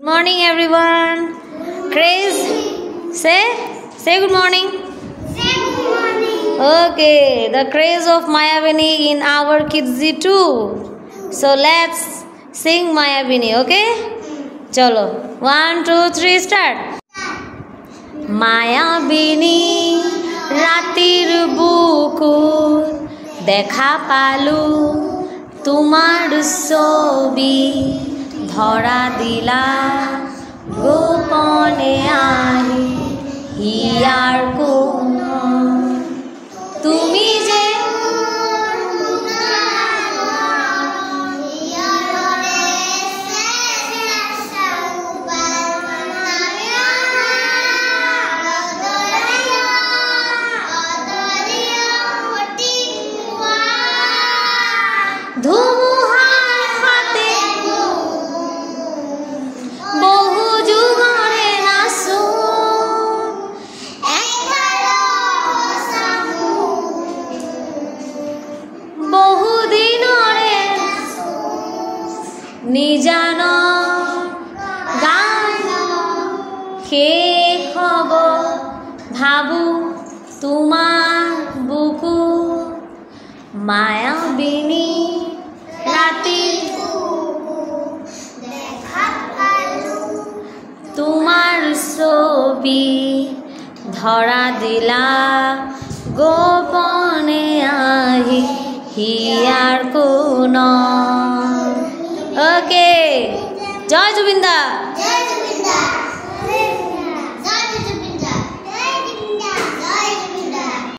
Morning everyone. Grace, say good morning. Okay, the craze of Mayavini in our Kidzi too. So let's sing Mayavini, okay? Chalo. 1, 2, 3, start. Mayavini ratir bukur dekha palu tumar sobi ধরা দিলা গোপনে আহি here কোন তুমি যে নিজান গান কে খবর ভাবু তোমার বুকু মায়াবিনী রাতি তোমার ছবি ধরা দিলা গোপনে আহি হিয়ার কোন। Okay, Joy Jubinda.